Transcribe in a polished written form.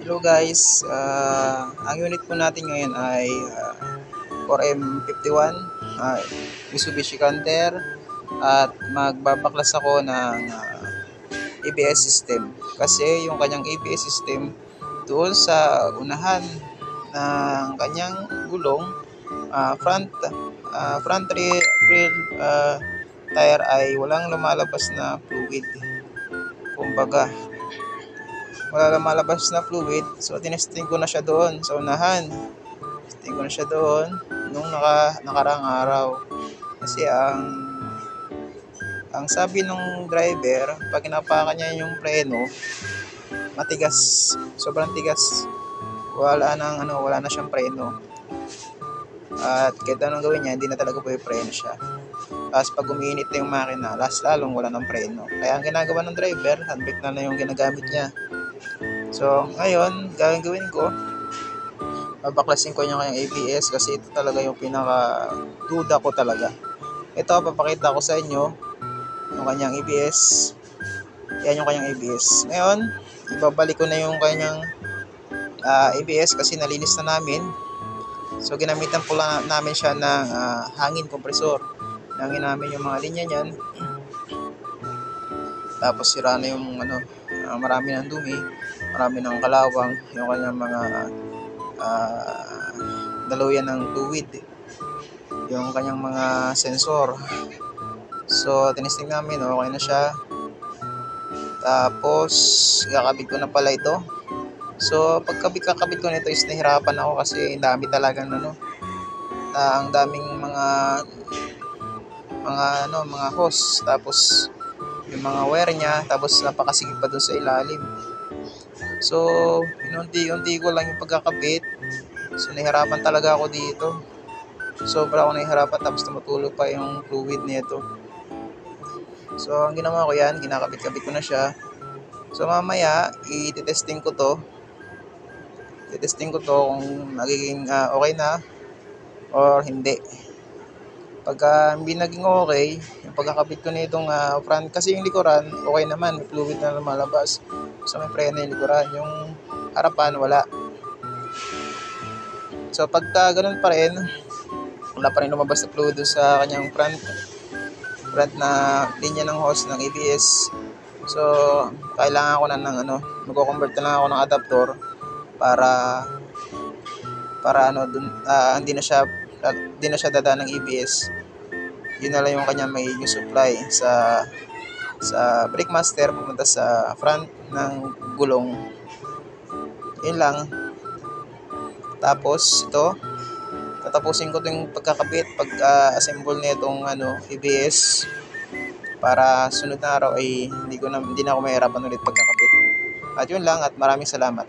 Hello guys, ang unit po natin ngayon ay 4M51 Mitsubishi Canter at magbabaklas ako ng ABS system kasi yung kanyang ABS system doon sa unahan ng kanyang gulong, front rear tire ay walang lumalabas na fluid, kumbaga wala lumalabas na fluid. So tinesting ko na siya doon sa unahan, testing ko na siya doon nung nakarang araw kasi ang sabi ng driver, pag inapakan niya yung preno, matigas, sobrang tigas, wala na siyang preno, at kahit anong gawin niya hindi na talaga pwede preno siya. Tapos pag umiinit na yung makina, lalong wala ng preno. Kaya ang ginagawa ng driver, handbrake na yung ginagamit niya. So ngayon gagawin ko, babaklasin ko yung kanyang ABS kasi ito talaga yung pinaka duda ko talaga. Ito, papakita ko sa inyo yung kanyang ABS. Yan yung kanyang ABS. Ngayon, ibabalik ko na yung kanyang ABS kasi nalinis na namin. So ginamitan po lang namin siya ng hangin kompresor. Hangin namin yung mga linya niyan. Tapos sira na yung marami ng dumi, marami ng kalawang, yung kanyang mga daluyan ng fluid, yung kanyang mga sensor. So tinesting namin, okay na siya. Tapos kakabit ko na pala ito. So kakabit ko nito is nahirapan ako kasi ang dami talagang ang daming mga hose, tapos yung mga wire niya, tapos napakasigit pa dun sa ilalim. So inunti-unti ko lang yung pagkakabit. So nahirapan talaga ako dito, sobra ako nahihirapan, tapos tumutulog pa yung fluid nito. So ang ginawa ko yan, kinakabit-kabit ko na siya. So mamaya i-testing ko to kung magiging okay na or hindi. Pagka hindi naging okay yung pagkakabit ko nitong front, kasi yung likuran okay naman, may fluid na lumalabas. So may preno yung likuran, yung harapan wala. So pagka ganun pa rin, wala pa rin lumabas na fluid sa kanyang front na linya ng hose ng ABS. So kailangan ko na ng magko-convert na lang ako ng adapter para hindi na siya dadaan ng ABS. Yun na lang yung kanya magiging supply sa brake master pumunta sa front ng gulong. Yun lang. Tapos ito, tatapusin ko yung pagkakabit, pag-assemble na itong ABS, para sunod na araw ay hindi na ako mahirapan ulit pagkakabit. At yun lang, at maraming salamat.